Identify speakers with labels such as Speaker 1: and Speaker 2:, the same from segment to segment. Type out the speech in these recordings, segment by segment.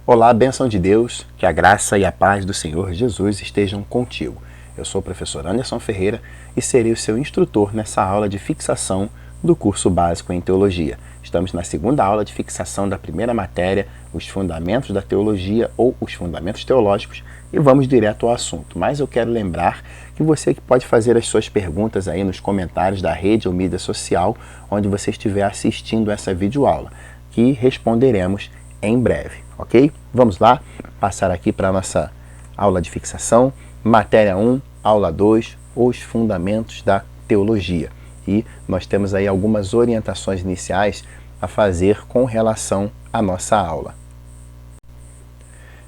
Speaker 1: Olá, bênção de Deus, que a graça e a paz do Senhor Jesus estejam contigo. Eu sou o professor Anderson Ferreira e serei o seu instrutor nessa aula de fixação do curso básico em Teologia. Estamos na segunda aula de fixação da primeira matéria, os fundamentos da teologia ou os fundamentos teológicos, e vamos direto ao assunto. Mas eu quero lembrar que você que pode fazer as suas perguntas aí nos comentários da rede ou mídia social onde você estiver assistindo essa videoaula, que responderemos em breve, ok? Vamos lá, passar aqui para a nossa aula de fixação, matéria 1, aula 2, os fundamentos da teologia. E nós temos aí algumas orientações iniciais a fazer com relação à nossa aula.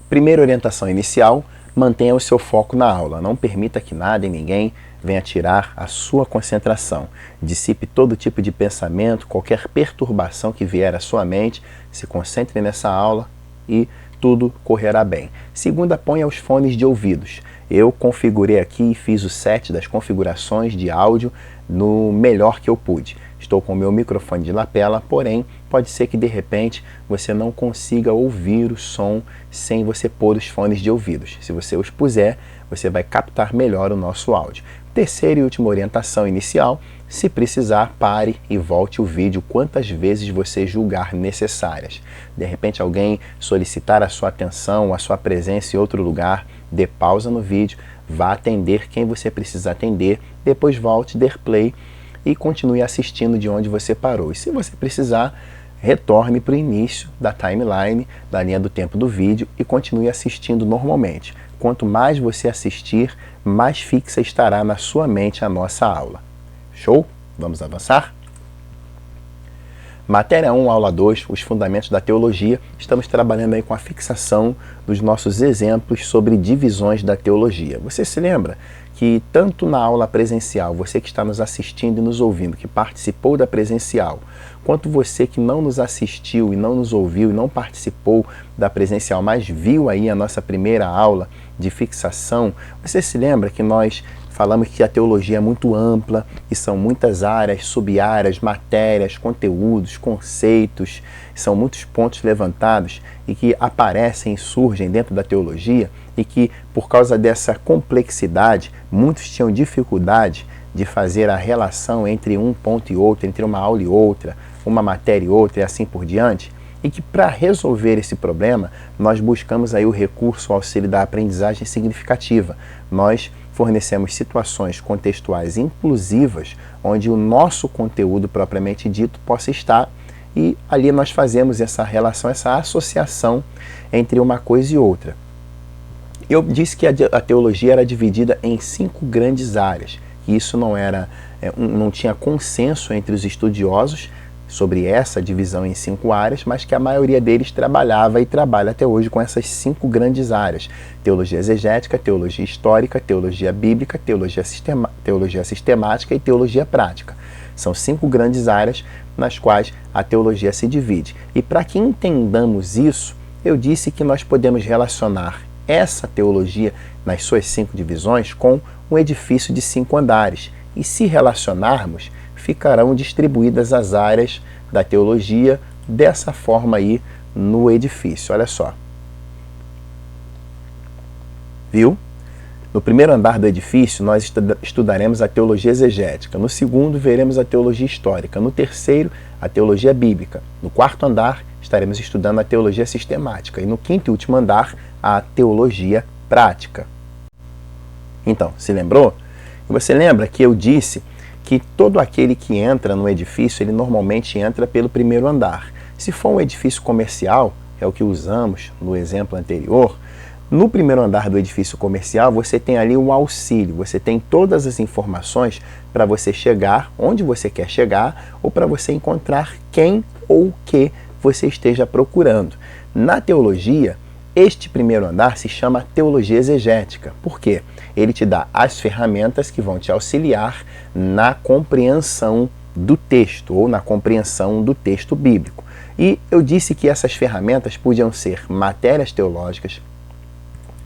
Speaker 1: Primeira orientação inicial, mantenha o seu foco na aula. Não permita que nada e ninguém venha tirar a sua concentração. Dissipe todo tipo de pensamento, qualquer perturbação que vier à sua mente. Se concentre nessa aula e tudo correrá bem. Segunda, ponha os fones de ouvidos. Eu configurei aqui e fiz o set das configurações de áudio no melhor que eu pude. Estou com o meu microfone de lapela, porém, pode ser que de repente você não consiga ouvir o som sem você pôr os fones de ouvidos. Se você os puser, você vai captar melhor o nosso áudio. Terceira e última orientação inicial, se precisar, pare e volte o vídeo quantas vezes você julgar necessárias. De repente alguém solicitar a sua atenção, a sua presença em outro lugar, dê pausa no vídeo, vá atender quem você precisa atender, depois volte, dê play e continue assistindo de onde você parou. E se você precisar, retorne para o início da timeline, da linha do tempo do vídeo e continue assistindo normalmente. Quanto mais você assistir, mais fixa estará na sua mente a nossa aula. Show? Vamos avançar? Matéria 1, aula 2, os fundamentos da teologia. Estamos trabalhando aí com a fixação dos nossos exemplos sobre divisões da teologia. Você se lembra que tanto na aula presencial, você que está nos assistindo e nos ouvindo, que participou da presencial, quanto você que não nos assistiu e não nos ouviu e não participou da presencial, mas viu aí a nossa primeira aula de fixação, você se lembra que nós falamos que a teologia é muito ampla e são muitas áreas, sub-áreas, matérias, conteúdos, conceitos, são muitos pontos levantados e que aparecem e surgem dentro da teologia e que, por causa dessa complexidade, muitos tinham dificuldade de fazer a relação entre um ponto e outro, entre uma aula e outra, uma matéria e outra e assim por diante, e que para resolver esse problema, nós buscamos aí o recurso, o auxílio da aprendizagem significativa. Nós fornecemos situações contextuais inclusivas, onde o nosso conteúdo propriamente dito possa estar, e ali nós fazemos essa relação, essa associação entre uma coisa e outra. Eu disse que a teologia era dividida em 5 grandes áreas, e isso não tinha consenso entre os estudiosos sobre essa divisão em 5 áreas, mas que a maioria deles trabalhava e trabalha até hoje com essas 5 grandes áreas: teologia exegética, teologia histórica, teologia bíblica, teologia sistemática e teologia prática. São 5 grandes áreas nas quais a teologia se divide. E para que entendamos isso, eu disse que nós podemos relacionar essa teologia nas suas 5 divisões com um edifício de 5 andares. E se relacionarmos, ficarão distribuídas as áreas da teologia dessa forma aí no edifício. Olha só. Viu? No primeiro andar do edifício, nós estudaremos a teologia exegética. No segundo, veremos a teologia histórica. No terceiro, a teologia bíblica. No quarto andar, estaremos estudando a teologia sistemática. E no quinto e último andar, a teologia prática. Então, se lembrou? Você lembra que eu disse que todo aquele que entra no edifício, ele normalmente entra pelo primeiro andar. Se for um edifício comercial, é o que usamos no exemplo anterior, no primeiro andar do edifício comercial, você tem ali um auxílio, você tem todas as informações para você chegar onde você quer chegar ou para você encontrar quem ou o que você esteja procurando. Na teologia, este primeiro andar se chama teologia exegética. Por quê? Ele te dá as ferramentas que vão te auxiliar na compreensão do texto ou na compreensão do texto bíblico. E eu disse que essas ferramentas podiam ser matérias teológicas,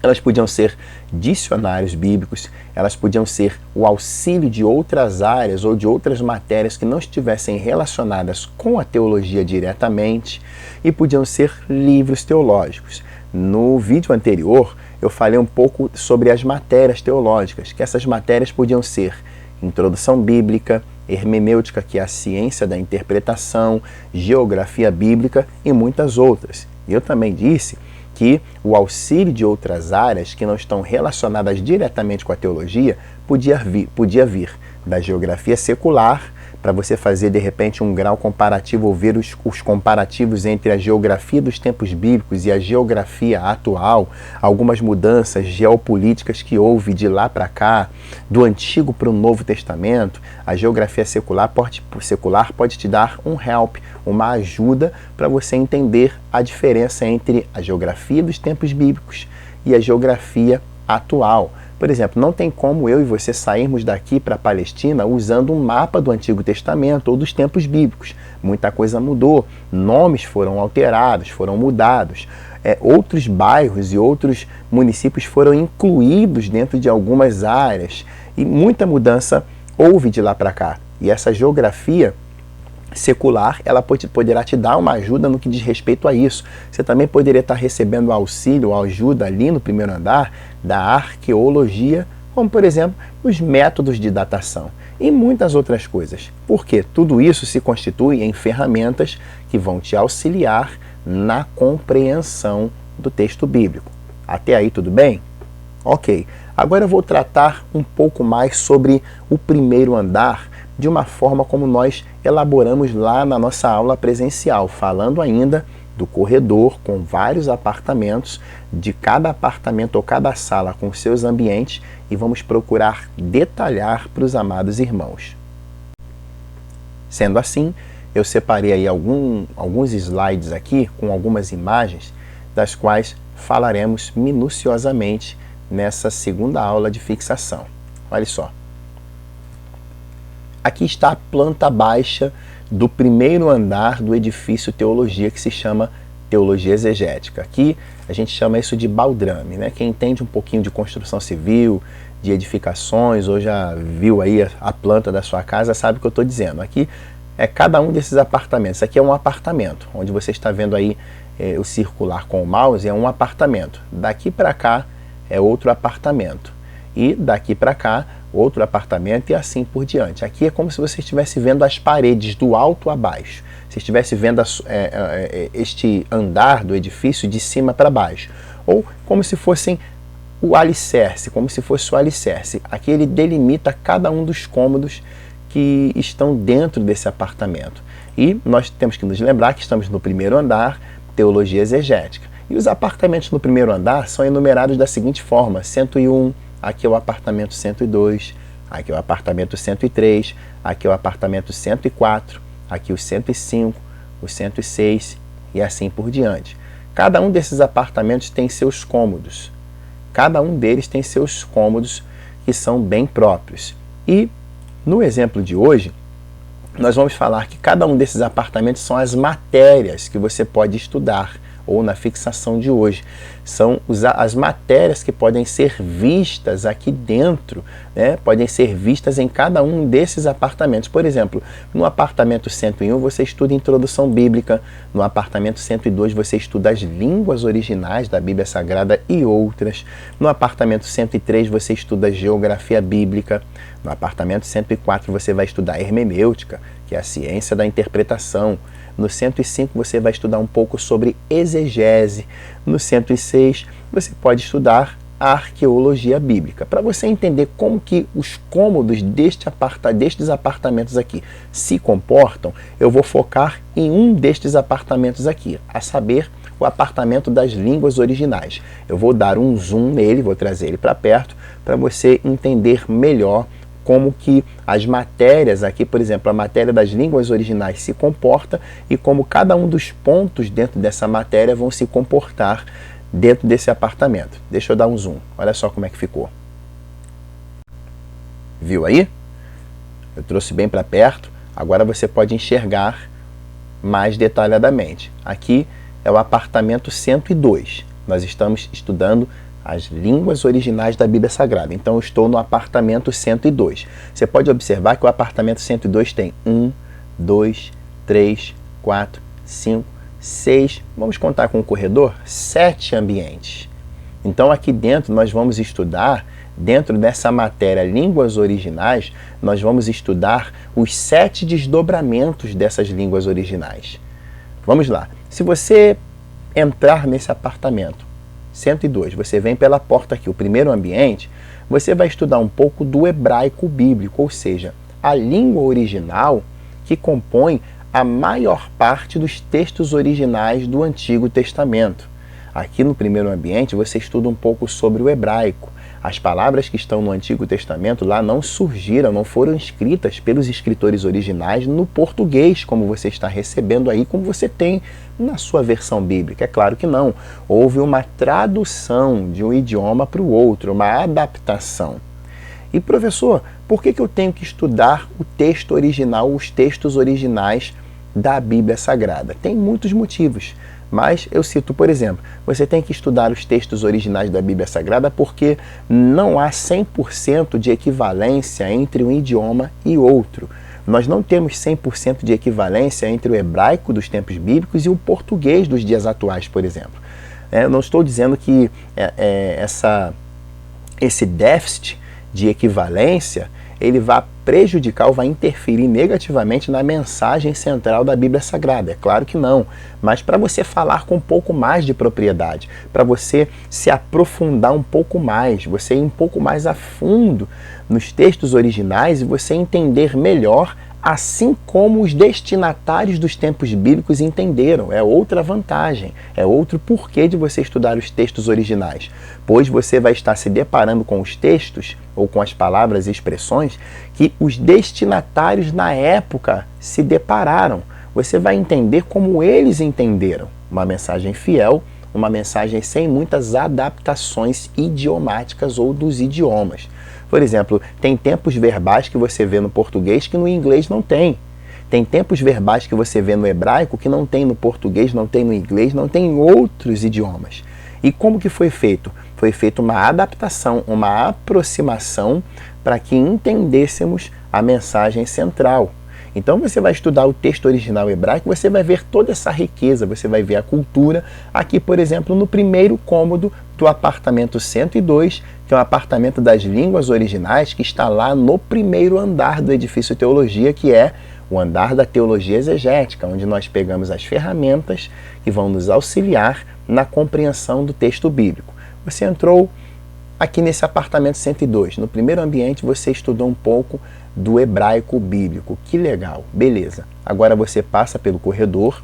Speaker 1: elas podiam ser dicionários bíblicos, elas podiam ser o auxílio de outras áreas ou de outras matérias que não estivessem relacionadas com a teologia diretamente, e podiam ser livros teológicos. No vídeo anterior, eu falei um pouco sobre as matérias teológicas, que essas matérias podiam ser introdução bíblica, hermenêutica, que é a ciência da interpretação, geografia bíblica e muitas outras. Eu também disse que o auxílio de outras áreas que não estão relacionadas diretamente com a teologia podia vir da geografia secular, para você fazer de repente um grau comparativo ou ver os comparativos entre a geografia dos tempos bíblicos e a geografia atual, algumas mudanças geopolíticas que houve de lá para cá, do Antigo para o Novo Testamento. A geografia secular pode te dar um help, uma ajuda para você entender a diferença entre a geografia dos tempos bíblicos e a geografia atual. Por exemplo, não tem como eu e você sairmos daqui para a Palestina usando um mapa do Antigo Testamento ou dos tempos bíblicos. Muita coisa mudou, nomes foram alterados, foram mudados, outros bairros e outros municípios foram incluídos dentro de algumas áreas e muita mudança houve de lá para cá. E essa geografia secular, ela poderá te dar uma ajuda no que diz respeito a isso. Você também poderia estar recebendo auxílio, ajuda ali no primeiro andar da arqueologia, como por exemplo, os métodos de datação e muitas outras coisas. Porque tudo isso se constitui em ferramentas que vão te auxiliar na compreensão do texto bíblico. Até aí tudo bem? Ok. Agora eu vou tratar um pouco mais sobre o primeiro andar, de uma forma como nós elaboramos lá na nossa aula presencial, falando ainda do corredor com vários apartamentos, de cada apartamento ou cada sala com seus ambientes, e vamos procurar detalhar para os amados irmãos. Sendo assim, eu separei aí alguns slides aqui com algumas imagens, das quais falaremos minuciosamente nessa segunda aula de fixação. Olha só. Aqui está a planta baixa do primeiro andar do edifício Teologia, que se chama Teologia Exegética. Aqui a gente chama isso de baldrame, né? Quem entende um pouquinho de construção civil, de edificações, ou já viu aí a planta da sua casa, sabe o que eu estou dizendo. Aqui é cada um desses apartamentos. Aqui é um apartamento, onde você está vendo aí o circular com o mouse, é um apartamento. Daqui para cá é outro apartamento. E daqui para cá outro apartamento e assim por diante. Aqui é como se você estivesse vendo as paredes do alto a baixo. Se estivesse vendo este andar do edifício de cima para baixo. Ou como se fossem o alicerce, como se fosse o alicerce. Aqui ele delimita cada um dos cômodos que estão dentro desse apartamento. E nós temos que nos lembrar que estamos no primeiro andar, Teologia Exegética. E os apartamentos no primeiro andar são enumerados da seguinte forma: 101, aqui é o apartamento 102, aqui é o apartamento 103, aqui é o apartamento 104, aqui o 105, o 106 e assim por diante. Cada um desses apartamentos tem seus cômodos. Cada um deles tem seus cômodos que são bem próprios. E no exemplo de hoje, nós vamos falar que cada um desses apartamentos são as matérias que você pode estudar, ou na fixação de hoje. São as matérias que podem ser vistas aqui dentro, né? Podem ser vistas em cada um desses apartamentos. Por exemplo, no apartamento 101 você estuda introdução bíblica, no apartamento 102 você estuda as línguas originais da Bíblia Sagrada e outras, no apartamento 103 você estuda geografia bíblica, no apartamento 104 você vai estudar hermenêutica, que é a ciência da interpretação. No 105 você vai estudar um pouco sobre exegese. No 106 você pode estudar a arqueologia bíblica. Para você entender como que os cômodos destes apartamentos aqui se comportam, eu vou focar em um destes apartamentos aqui, a saber, o apartamento das línguas originais. Eu vou dar um zoom nele, vou trazer ele para perto, para você entender melhor como que as matérias aqui, por exemplo, a matéria das línguas originais se comporta e como cada um dos pontos dentro dessa matéria vão se comportar dentro desse apartamento. Deixa eu dar um zoom. Olha só como é que ficou. Viu aí? Eu trouxe bem para perto. Agora você pode enxergar mais detalhadamente. Aqui é o apartamento 102. Nós estamos estudando as línguas originais da Bíblia Sagrada. Então eu estou no apartamento 102. Você pode observar que o apartamento 102 tem 1, 2, 3, 4, 5, 6, vamos contar com o corredor, 7 ambientes. Então aqui dentro nós vamos estudar, dentro dessa matéria Línguas Originais, nós vamos estudar os 7 desdobramentos dessas línguas originais. Vamos lá. Se você entrar nesse apartamento 102, você vem pela porta aqui, o primeiro ambiente, você vai estudar um pouco do hebraico bíblico, ou seja, a língua original que compõe a maior parte dos textos originais do Antigo Testamento. Aqui no primeiro ambiente você estuda um pouco sobre o hebraico. As palavras que estão no Antigo Testamento lá não surgiram, não foram escritas pelos escritores originais no português, como você está recebendo aí, como você tem na sua versão bíblica. É claro que não. Houve uma tradução de um idioma para o outro, uma adaptação. E professor, por que eu tenho que estudar o texto original, os textos originais da Bíblia Sagrada? Tem muitos motivos. Mas eu cito, por exemplo, você tem que estudar os textos originais da Bíblia Sagrada porque não há 100% de equivalência entre um idioma e outro. Nós não temos 100% de equivalência entre o hebraico dos tempos bíblicos e o português dos dias atuais, por exemplo. Eu não estou dizendo que esse déficit de equivalência ele vai prejudicar ou vai interferir negativamente na mensagem central da Bíblia Sagrada. É claro que não, mas para você falar com um pouco mais de propriedade, para você se aprofundar um pouco mais, você ir um pouco mais a fundo nos textos originais e você entender melhor, assim como os destinatários dos tempos bíblicos entenderam. É outra vantagem, é outro porquê de você estudar os textos originais, pois você vai estar se deparando com os textos ou com as palavras e expressões que os destinatários na época se depararam. Você vai entender como eles entenderam. Uma mensagem fiel, uma mensagem sem muitas adaptações idiomáticas ou dos idiomas. Por exemplo, tem tempos verbais que você vê no português que no inglês não tem. Tem tempos verbais que você vê no hebraico que não tem no português, não tem no inglês, não tem em outros idiomas. E como que foi feito? Foi feita uma adaptação, uma aproximação para que entendêssemos a mensagem central. Então você vai estudar o texto original hebraico, você vai ver toda essa riqueza, você vai ver a cultura. Aqui, por exemplo, no primeiro cômodo do apartamento 102, que é um apartamento das línguas originais, que está lá no primeiro andar do edifício Teologia, que é o andar da teologia exegética, onde nós pegamos as ferramentas que vão nos auxiliar na compreensão do texto bíblico. Você entrou aqui nesse apartamento 102. No primeiro ambiente você estudou um pouco do hebraico bíblico. Que legal, beleza. Agora você passa pelo corredor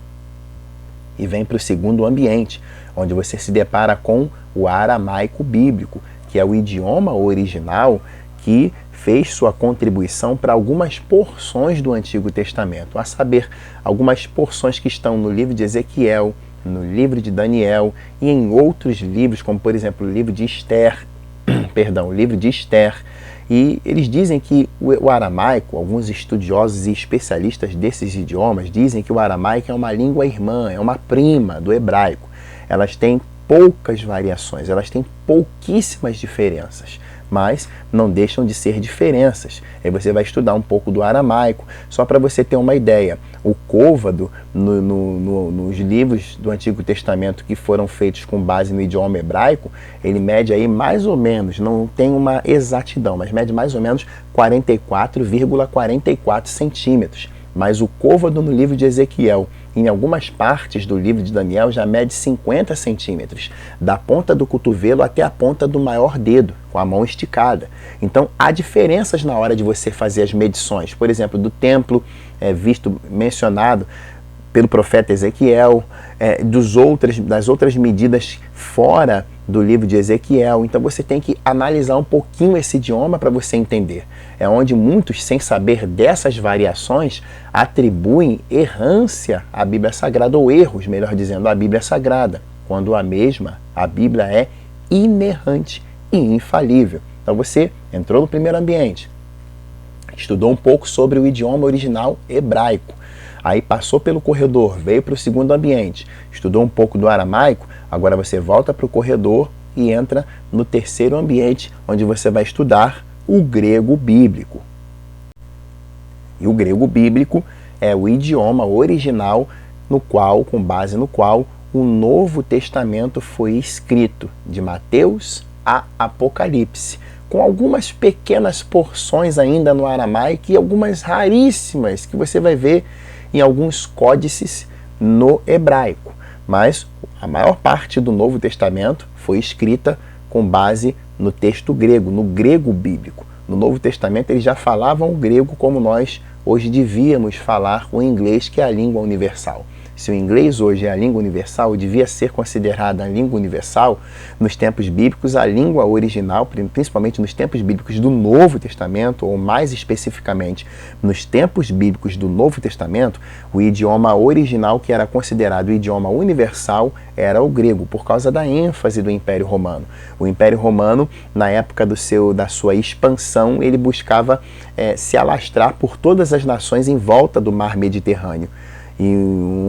Speaker 1: e vem para o segundo ambiente, onde você se depara com o aramaico bíblico, que é o idioma original que fez sua contribuição para algumas porções do Antigo Testamento, a saber, algumas porções que estão no livro de Ezequiel, no livro de Daniel e em outros livros, como por exemplo o livro de Esther, o livro de Esther. E eles dizem que o aramaico, alguns estudiosos e especialistas desses idiomas dizem que o aramaico é uma língua irmã, é uma prima do hebraico. Elas têm poucas variações, elas têm pouquíssimas diferenças, mas não deixam de ser diferenças. Aí você vai estudar um pouco do aramaico, só para você ter uma ideia. O côvado, nos livros do Antigo Testamento que foram feitos com base no idioma hebraico, ele mede aí mais ou menos, não tem uma exatidão, mas mede mais ou menos 44,44 centímetros. Mas o côvado no livro de Ezequiel, em algumas partes do livro de Daniel, já mede 50 centímetros, da ponta do cotovelo até a ponta do maior dedo, com a mão esticada. Então, há diferenças na hora de você fazer as medições. Por exemplo, do templo mencionado pelo profeta Ezequiel, das outras medidas fora do livro de Ezequiel. Então você tem que analisar um pouquinho esse idioma para você entender. É onde muitos, sem saber dessas variações, atribuem errância à Bíblia Sagrada, ou erros, melhor dizendo, à Bíblia Sagrada, quando a Bíblia é inerrante e infalível. Então você entrou no primeiro ambiente, estudou um pouco sobre o idioma original hebraico, aí passou pelo corredor, veio para o segundo ambiente, estudou um pouco do aramaico, agora você volta para o corredor e entra no terceiro ambiente, onde você vai estudar o grego bíblico. E o grego bíblico é o idioma original com base no qual o Novo Testamento foi escrito, de Mateus a Apocalipse, com algumas pequenas porções ainda no aramaico e algumas raríssimas que você vai ver em alguns códices no hebraico. Mas a maior parte do Novo Testamento foi escrita com base no texto grego, no grego bíblico. No Novo Testamento eles já falavam o grego como nós hoje devíamos falar o inglês, que é a língua universal. Se o inglês hoje é a língua universal, devia ser considerada a língua universal, nos tempos bíblicos, a língua original, principalmente nos tempos bíblicos do Novo Testamento, ou mais especificamente nos tempos bíblicos do Novo Testamento, o idioma original, que era considerado o idioma universal, era o grego, por causa da ênfase do Império Romano. O Império Romano, na época da sua expansão, ele buscava se alastrar por todas as nações em volta do mar Mediterrâneo. E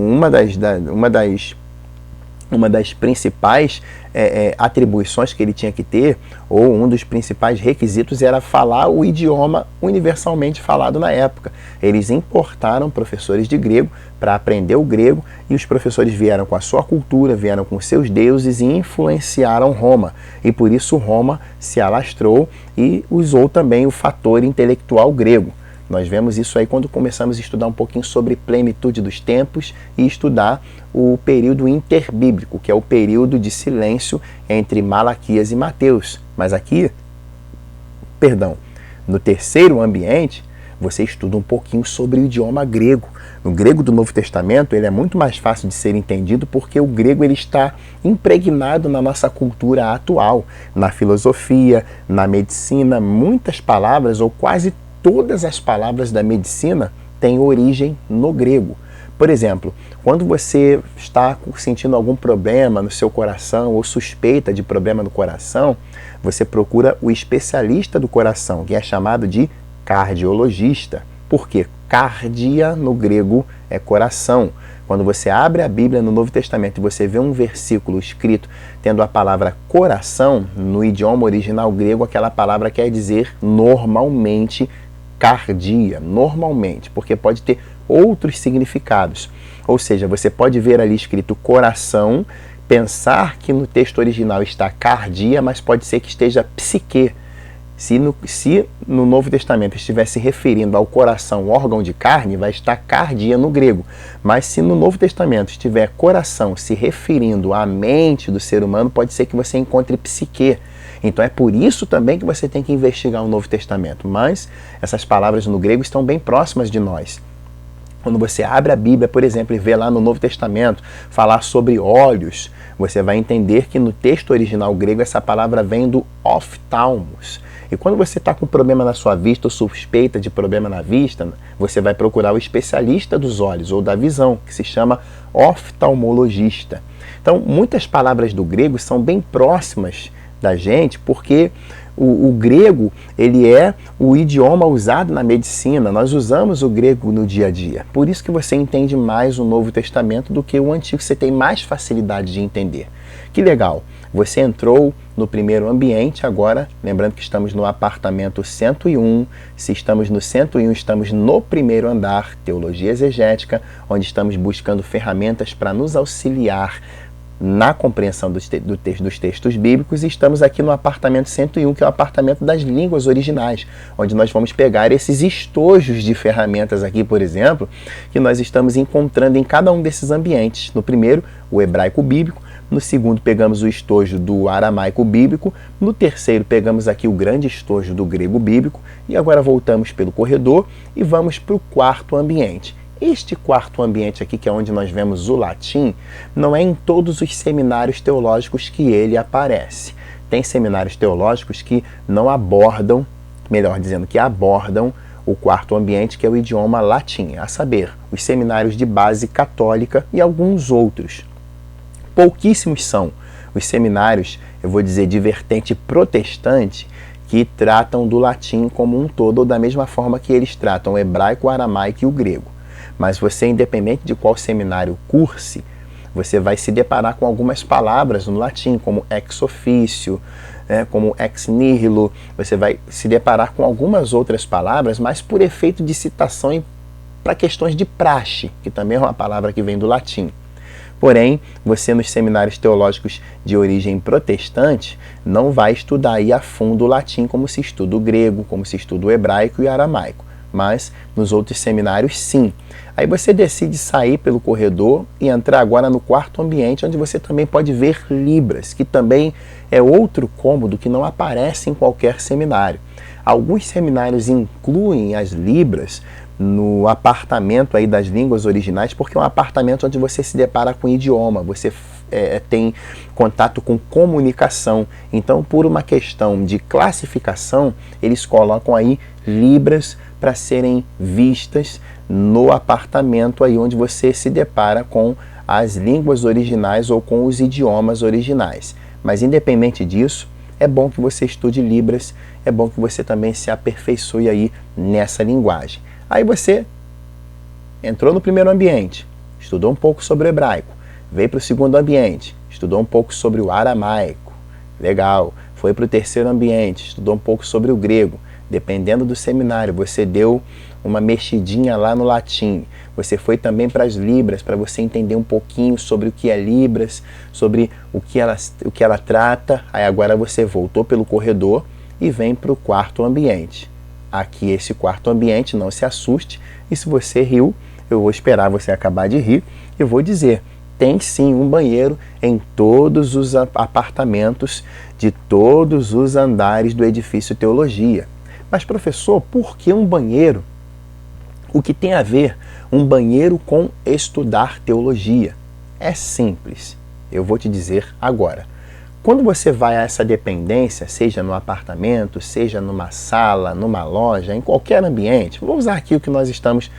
Speaker 1: uma das principais atribuições que ele tinha que ter, ou um dos principais requisitos, era falar o idioma universalmente falado na época. Eles importaram professores de grego para aprender o grego, e os professores vieram com a sua cultura, vieram com seus deuses e influenciaram Roma. E por isso Roma se alastrou e usou também o fator intelectual grego. Nós vemos isso aí quando começamos a estudar um pouquinho sobre plenitude dos tempos e estudar o período interbíblico, que é o período de silêncio entre Malaquias e Mateus. Mas aqui, no terceiro ambiente, você estuda um pouquinho sobre o idioma grego. No grego do Novo Testamento, ele é muito mais fácil de ser entendido porque o grego ele está impregnado na nossa cultura atual, na filosofia, na medicina. Muitas palavras, ou quase todas as palavras da medicina têm origem no grego. Por exemplo, quando você está sentindo algum problema no seu coração ou suspeita de problema no coração, você procura o especialista do coração, que é chamado de cardiologista. Por quê? Cardia no grego é coração. Quando você abre a Bíblia no Novo Testamento e você vê um versículo escrito tendo a palavra coração, no idioma original grego, aquela palavra quer dizer normalmente cardia, normalmente, porque pode ter outros significados. Ou seja, você pode ver ali escrito coração, pensar que no texto original está cardia, mas pode ser que esteja psique. Se no Novo Testamento estivesse referindo ao coração, órgão de carne, vai estar cardia no grego. Mas se no Novo Testamento estiver coração se referindo à mente do ser humano, pode ser que você encontre psique. Então é por isso também que você tem que investigar o Novo Testamento. Mas essas palavras no grego estão bem próximas de nós. Quando você abre a Bíblia, por exemplo, e vê lá no Novo Testamento falar sobre olhos, você vai entender que no texto original grego essa palavra vem do oftalmos. E quando você está com problema na sua vista ou suspeita de problema na vista, você vai procurar o especialista dos olhos ou da visão, que se chama oftalmologista. Então, muitas palavras do grego são bem próximas da gente, porque o grego ele é o idioma usado na medicina. Nós usamos o grego no dia a dia. Por isso que você entende mais o Novo Testamento do que o Antigo. Você tem mais facilidade de entender. Que legal! Você entrou no primeiro ambiente agora, lembrando que estamos no apartamento 101. Se estamos no 101, estamos no primeiro andar, Teologia Exegética, onde estamos buscando ferramentas para nos auxiliar na compreensão dos textos bíblicos, e estamos aqui no apartamento 101, que é o apartamento das línguas originais, onde nós vamos pegar esses estojos de ferramentas aqui, por exemplo, que nós estamos encontrando em cada um desses ambientes. No primeiro, o hebraico bíblico. No segundo, pegamos o estojo do aramaico bíblico. No terceiro, pegamos aqui o grande estojo do grego bíblico. E agora voltamos pelo corredor e vamos para o quarto ambiente. Este quarto ambiente aqui, que é onde nós vemos o latim, não é em todos os seminários teológicos que ele aparece. Tem seminários teológicos que não abordam, melhor dizendo, que abordam o quarto ambiente, que é o idioma latim, a saber, os seminários de base católica e alguns outros. Pouquíssimos são os seminários, eu vou dizer, de vertente protestante, que tratam do latim como um todo, ou da mesma forma que eles tratam o hebraico, o aramaico e o grego. Mas você, independente de qual seminário curse, você vai se deparar com algumas palavras no latim, como ex officio, como ex nihilo. Você vai se deparar com algumas outras palavras, mas por efeito de citação para questões de praxe, que também é uma palavra que vem do latim. Porém, você nos seminários teológicos de origem protestante não vai estudar aí a fundo o latim como se estuda o grego, como se estuda o hebraico e o aramaico. Mas nos outros seminários, sim. Aí você decide sair pelo corredor e entrar agora no quarto ambiente, onde você também pode ver Libras, que também é outro cômodo que não aparece em qualquer seminário. Alguns seminários incluem as Libras no apartamento aí das línguas originais, porque é um apartamento onde você se depara com idioma, você tem contato com comunicação. Então, por uma questão de classificação, eles colocam aí Libras para serem vistas no apartamento aí onde você se depara com as línguas originais ou com os idiomas originais. Mas independente disso, é bom que você estude Libras, é bom que você também se aperfeiçoe aí nessa linguagem. Aí você entrou no primeiro ambiente, estudou um pouco sobre o hebraico, veio para o segundo ambiente, estudou um pouco sobre o aramaico, legal. Foi para o terceiro ambiente, estudou um pouco sobre o grego. Dependendo do seminário, você deu uma mexidinha lá no latim. Você foi também para as Libras, para você entender um pouquinho sobre o que é Libras, sobre o que ela trata. Aí agora você voltou pelo corredor e vem para o quarto ambiente. Aqui esse quarto ambiente, não se assuste, e se você riu, eu vou esperar você acabar de rir, eu vou dizer, tem sim um banheiro em todos os apartamentos de todos os andares do edifício Teologia. Mas professor, por que um banheiro? O que tem a ver um banheiro com estudar teologia? É simples, eu vou te dizer agora. Quando você vai a essa dependência, seja no apartamento, seja numa sala, numa loja, em qualquer ambiente, vou usar aqui o que nós estamos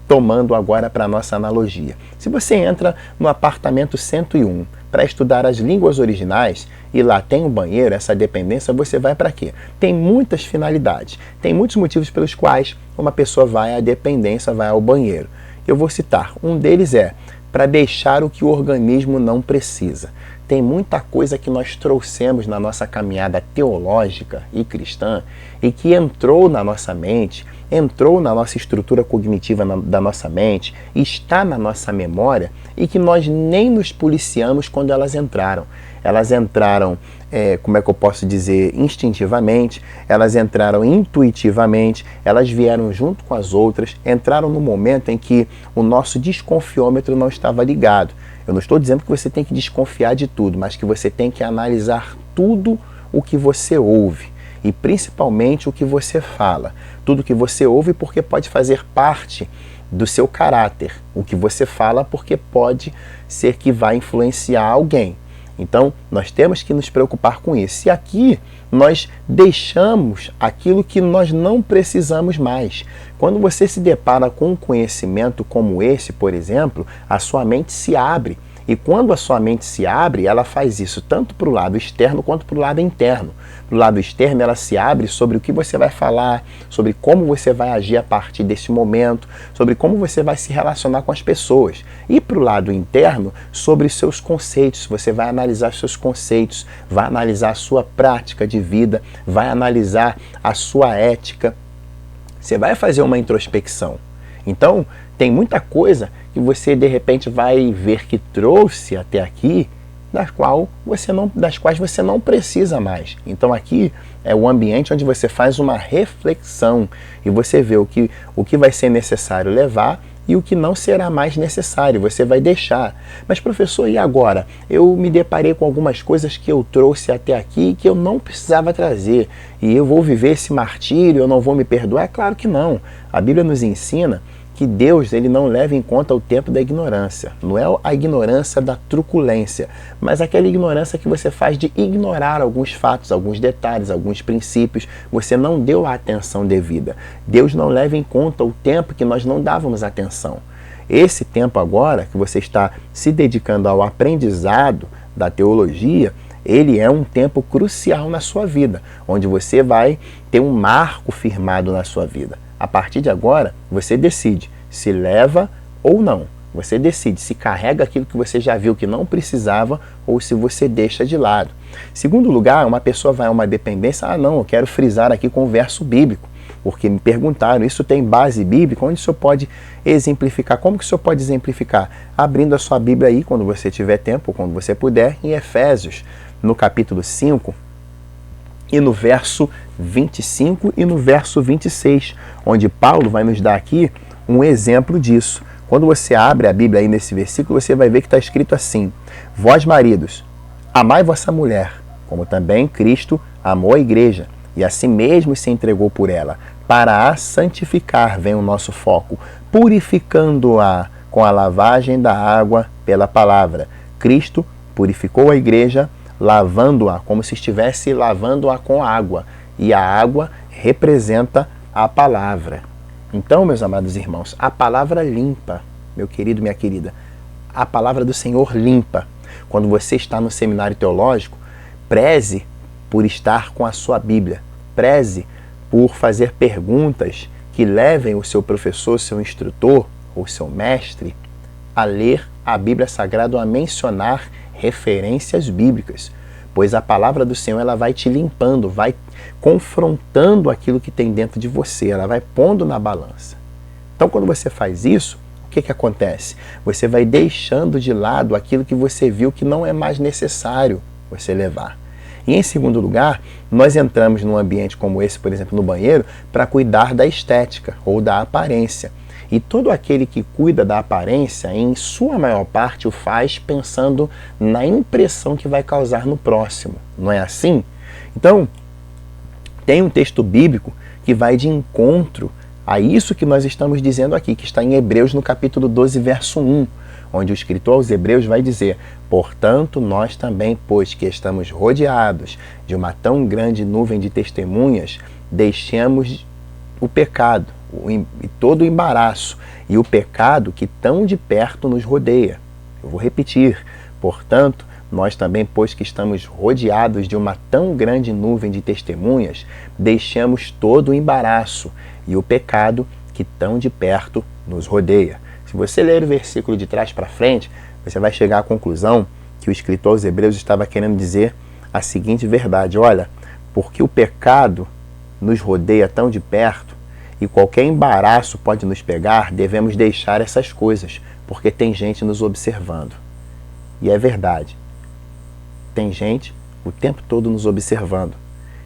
Speaker 1: tomando agora para a nossa analogia. Se você entra no apartamento 101 para estudar as línguas originais e lá tem um banheiro, essa dependência, você vai para quê? Tem muitas finalidades, tem muitos motivos pelos quais uma pessoa vai à dependência, vai ao banheiro. Eu vou citar, um deles é para deixar o que o organismo não precisa. Tem muita coisa que nós trouxemos na nossa caminhada teológica e cristã e que entrou na nossa mente, entrou na nossa estrutura cognitiva da nossa mente, está na nossa memória e que nós nem nos policiamos quando elas entraram. Elas entraram, como é que eu posso dizer, instintivamente, elas entraram intuitivamente, elas vieram junto com as outras, entraram no momento em que o nosso desconfiômetro não estava ligado. Eu não estou dizendo que você tem que desconfiar de tudo, mas que você tem que analisar tudo o que você ouve e principalmente o que você fala. Tudo que você ouve porque pode fazer parte do seu caráter. O que você fala porque pode ser que vai influenciar alguém. Então, nós temos que nos preocupar com isso. E aqui nós deixamos aquilo que nós não precisamos mais. Quando você se depara com um conhecimento como esse, por exemplo, a sua mente se abre. E quando a sua mente se abre, ela faz isso tanto para o lado externo quanto para o lado interno. Para o lado externo, ela se abre sobre o que você vai falar, sobre como você vai agir a partir desse momento, sobre como você vai se relacionar com as pessoas. E para o lado interno, sobre seus conceitos. Você vai analisar seus conceitos, vai analisar a sua prática de vida, vai analisar a sua ética. Você vai fazer uma introspecção. Então, tem muita coisa que você de repente vai ver que trouxe até aqui, das quais você não precisa mais. Então aqui é o ambiente onde você faz uma reflexão e você vê o que vai ser necessário levar e o que não será mais necessário, você vai deixar. Mas professor, e agora? Eu me deparei com algumas coisas que eu trouxe até aqui que eu não precisava trazer e eu vou viver esse martírio, eu não vou me perdoar? É claro que não. A Bíblia nos ensina que Deus ele não leva em conta o tempo da ignorância. Não é a ignorância da truculência, mas aquela ignorância que você faz de ignorar alguns fatos, alguns detalhes, alguns princípios. Você não deu a atenção devida. Deus não leva em conta o tempo que nós não dávamos atenção. Esse tempo agora que você está se dedicando ao aprendizado da teologia, ele é um tempo crucial na sua vida, onde você vai ter um marco firmado na sua vida. A partir de agora, você decide se leva ou não. Você decide se carrega aquilo que você já viu que não precisava ou se você deixa de lado. Segundo lugar, uma pessoa vai a uma dependência, não, eu quero frisar aqui com o verso bíblico. Porque me perguntaram, isso tem base bíblica? Onde o senhor pode exemplificar? Como que o senhor pode exemplificar? Abrindo a sua Bíblia aí, quando você tiver tempo, quando você puder, em Efésios, no capítulo 5, e no verso 25 e no verso 26, onde Paulo vai nos dar aqui um exemplo disso. Quando você abre a Bíblia aí nesse versículo, você vai ver que está escrito assim: vós maridos, amai vossa mulher, como também Cristo amou a igreja, e a si mesmo se entregou por ela, para a santificar, vem o nosso foco, purificando-a com a lavagem da água pela palavra. Cristo purificou a igreja, lavando-a como se estivesse lavando-a com água, e a água representa a palavra. Então, meus amados irmãos, a palavra limpa, meu querido, minha querida, a palavra do Senhor limpa. Quando você está no seminário teológico, preze por estar com a sua Bíblia, preze por fazer perguntas que levem o seu professor, seu instrutor ou seu mestre a ler a Bíblia Sagrada ou a mencionar referências bíblicas, pois a palavra do Senhor ela vai te limpando, vai confrontando aquilo que tem dentro de você, ela vai pondo na balança. Então, quando você faz isso, o que acontece? Você vai deixando de lado aquilo que você viu que não é mais necessário você levar. E em segundo lugar, nós entramos num ambiente como esse, por exemplo, no banheiro, para cuidar da estética ou da aparência. E todo aquele que cuida da aparência, em sua maior parte, o faz pensando na impressão que vai causar no próximo. Não é assim? Então, tem um texto bíblico que vai de encontro a isso que nós estamos dizendo aqui, que está em Hebreus no capítulo 12, verso 1, onde o escritor aos Hebreus vai dizer: portanto, nós também, pois que estamos rodeados de uma tão grande nuvem de testemunhas, deixemos o pecado e todo o embaraço e o pecado que tão de perto nos rodeia. Eu vou repetir: portanto, nós também, pois que estamos rodeados de uma tão grande nuvem de testemunhas, deixemos todo o embaraço e o pecado que tão de perto nos rodeia. Se você ler o versículo de trás para frente, você vai chegar à conclusão que o escritor aos Hebreus estava querendo dizer a seguinte verdade: olha, porque o pecado nos rodeia tão de perto e qualquer embaraço pode nos pegar, devemos deixar essas coisas, porque tem gente nos observando. E é verdade. Tem gente o tempo todo nos observando.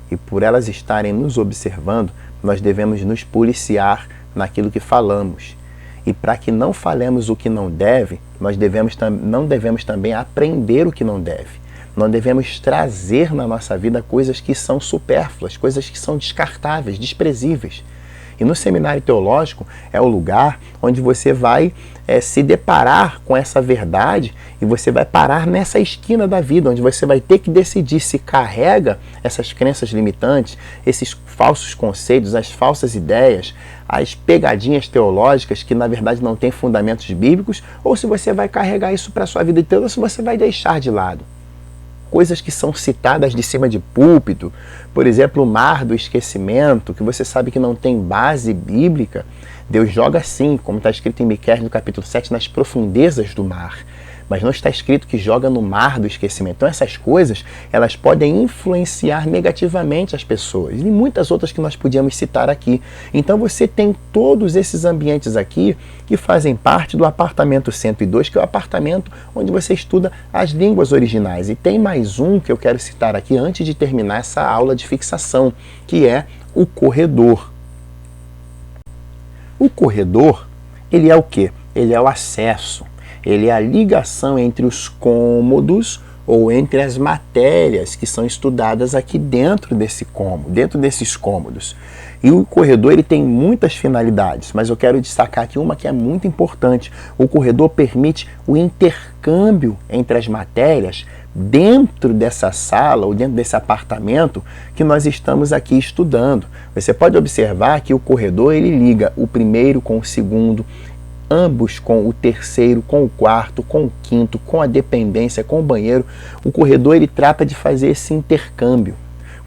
Speaker 1: E por elas estarem nos observando, nós devemos nos policiar naquilo que falamos. E para que não falemos o que não deve, nós não devemos também aprender o que não deve. Não devemos trazer na nossa vida coisas que são supérfluas, coisas que são descartáveis, desprezíveis. E no seminário teológico é o lugar onde você vai se deparar com essa verdade e você vai parar nessa esquina da vida, onde você vai ter que decidir se carrega essas crenças limitantes, esses falsos conceitos, as falsas ideias, as pegadinhas teológicas que na verdade não têm fundamentos bíblicos, ou se você vai carregar isso para a sua vida inteira, ou se você vai deixar de lado. Coisas que são citadas de cima de púlpito, por exemplo, o mar do esquecimento, que você sabe que não tem base bíblica, Deus joga assim, como está escrito em Miqueias no capítulo 7, nas profundezas do mar. Mas não está escrito que joga no mar do esquecimento. Então essas coisas, elas podem influenciar negativamente as pessoas. E muitas outras que nós podíamos citar aqui. Então você tem todos esses ambientes aqui que fazem parte do apartamento 102, que é o apartamento onde você estuda as línguas originais. E tem mais um que eu quero citar aqui antes de terminar essa aula de fixação, que é o corredor. O corredor, ele é o quê? Ele é o acesso. Ele é a ligação entre os cômodos ou entre as matérias que são estudadas aqui dentro desse cômodo, dentro desses cômodos. E o corredor ele tem muitas finalidades, mas eu quero destacar aqui uma que é muito importante. O corredor permite o intercâmbio entre as matérias dentro dessa sala ou dentro desse apartamento que nós estamos aqui estudando. Você pode observar que o corredor ele liga o primeiro com o segundo, ambos com o terceiro, com o quarto, com o quinto, com a dependência, com o banheiro. O corredor ele trata de fazer esse intercâmbio.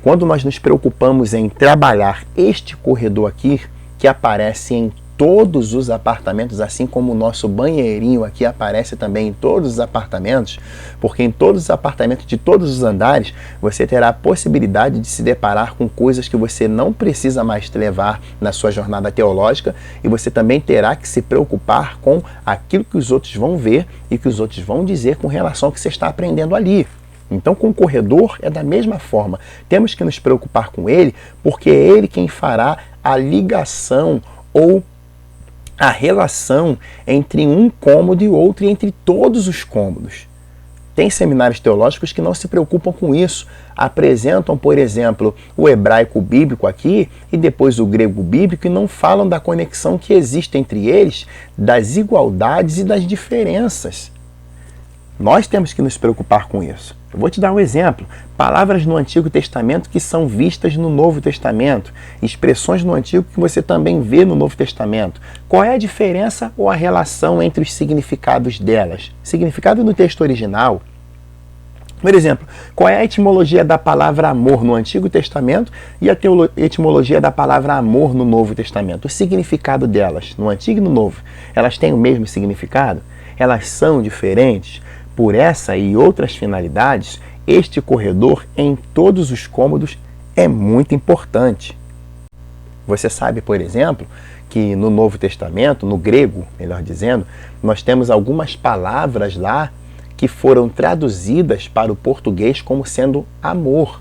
Speaker 1: Quando nós nos preocupamos em trabalhar este corredor aqui, que aparece em todos os apartamentos, assim como o nosso banheirinho aqui aparece também em todos os apartamentos, porque em todos os apartamentos de todos os andares você terá a possibilidade de se deparar com coisas que você não precisa mais levar na sua jornada teológica, e você também terá que se preocupar com aquilo que os outros vão ver e que os outros vão dizer com relação ao que você está aprendendo ali. Então, com o corredor é da mesma forma. Temos que nos preocupar com ele, porque é ele quem fará a ligação ou a relação entre um cômodo e outro e entre todos os cômodos. Tem seminários teológicos que não se preocupam com isso. Apresentam, por exemplo, o hebraico bíblico aqui e depois o grego bíblico e não falam da conexão que existe entre eles, das igualdades e das diferenças. Nós temos que nos preocupar com isso. Eu vou te dar um exemplo. Palavras no Antigo Testamento que são vistas no Novo Testamento. Expressões no Antigo que você também vê no Novo Testamento. Qual é a diferença ou a relação entre os significados delas? Significado no texto original. Por exemplo, qual é a etimologia da palavra amor no Antigo Testamento e a etimologia da palavra amor no Novo Testamento? O significado delas, no Antigo e no Novo, elas têm o mesmo significado? Elas são diferentes? Por essa e outras finalidades, este corredor em todos os cômodos é muito importante. Você sabe, por exemplo, que no Novo Testamento, no grego, melhor dizendo, nós temos algumas palavras lá que foram traduzidas para o português como sendo amor.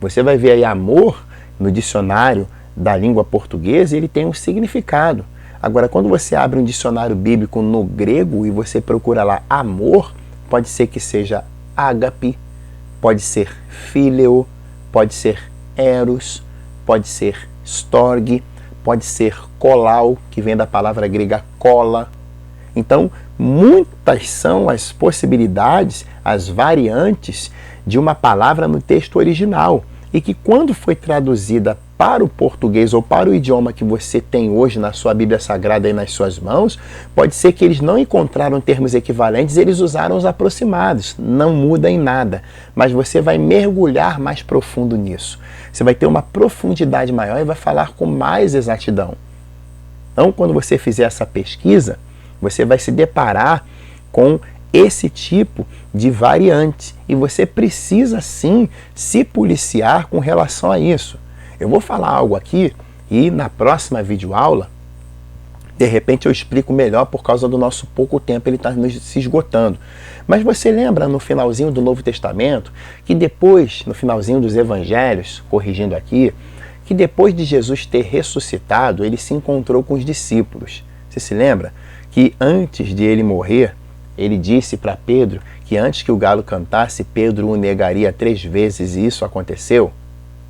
Speaker 1: Você vai ver aí amor no dicionário da língua portuguesa e ele tem um significado. Agora, quando você abre um dicionário bíblico no grego e você procura lá amor, pode ser que seja ágape, pode ser phileo, pode ser eros, pode ser storge, pode ser kolau, que vem da palavra grega kola. Então, muitas são as possibilidades, as variantes de uma palavra no texto original e que quando foi traduzida para o português ou para o idioma que você tem hoje na sua Bíblia Sagrada e nas suas mãos, pode ser que eles não encontraram termos equivalentes, eles usaram os aproximados. Não muda em nada, mas você vai mergulhar mais profundo nisso. Você vai ter uma profundidade maior e vai falar com mais exatidão. Então, quando você fizer essa pesquisa, você vai se deparar com esse tipo de variante e você precisa sim se policiar com relação a isso. Eu vou falar algo aqui e na próxima videoaula, de repente eu explico melhor por causa do nosso pouco tempo, ele está se esgotando. Mas você lembra no finalzinho do Novo Testamento, que depois, no finalzinho dos Evangelhos, corrigindo aqui, que depois de Jesus ter ressuscitado, ele se encontrou com os discípulos. Você se lembra que antes de ele morrer, ele disse para Pedro que antes que o galo cantasse, Pedro o negaria 3 vezes e isso aconteceu?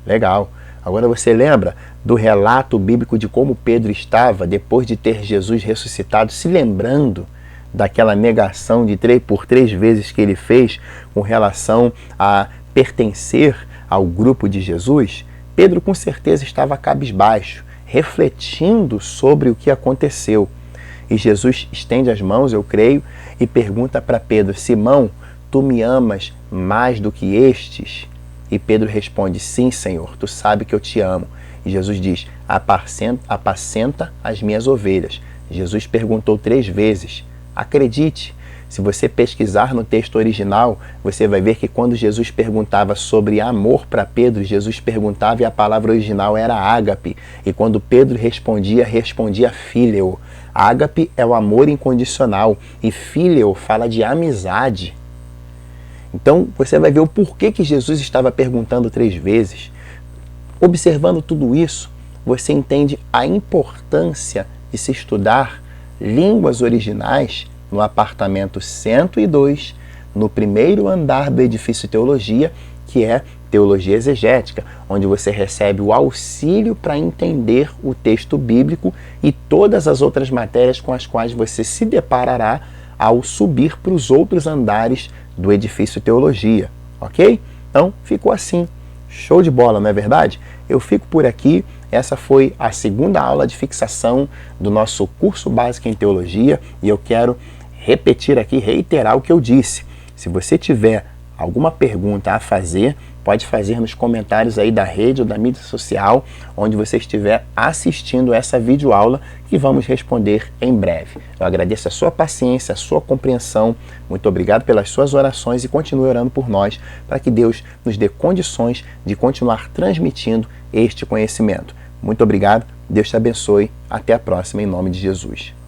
Speaker 1: Legal. Agora você lembra do relato bíblico de como Pedro estava depois de ter Jesus ressuscitado, se lembrando daquela negação de 3 vezes que ele fez com relação a pertencer ao grupo de Jesus? Pedro com certeza estava cabisbaixo, refletindo sobre o que aconteceu. E Jesus estende as mãos, eu creio, e pergunta para Pedro: Simão, tu me amas mais do que estes? E Pedro responde: sim, Senhor, tu sabe que eu te amo. E Jesus diz: apacenta as minhas ovelhas. Jesus perguntou 3 vezes. Acredite, se você pesquisar no texto original, você vai ver que quando Jesus perguntava sobre amor para Pedro, Jesus perguntava e a palavra original era ágape. E quando Pedro respondia phileo. Ágape é o amor incondicional e phileo fala de amizade. Então, você vai ver o porquê que Jesus estava perguntando 3 vezes. Observando tudo isso, você entende a importância de se estudar línguas originais no apartamento 102, no primeiro andar do edifício Teologia, que é Teologia Exegética, onde você recebe o auxílio para entender o texto bíblico e todas as outras matérias com as quais você se deparará ao subir para os outros andares do edifício Teologia, ok? Então, ficou assim. Show de bola, não é verdade? Eu fico por aqui. Essa foi a 2ª aula de fixação do nosso curso básico em Teologia e eu quero repetir aqui, reiterar o que eu disse. Se você tiver alguma pergunta a fazer, pode fazer nos comentários aí da rede ou da mídia social, onde você estiver assistindo essa videoaula, que vamos responder em breve. Eu agradeço a sua paciência, a sua compreensão. Muito obrigado pelas suas orações e continue orando por nós, para que Deus nos dê condições de continuar transmitindo este conhecimento. Muito obrigado, Deus te abençoe. Até a próxima, em nome de Jesus.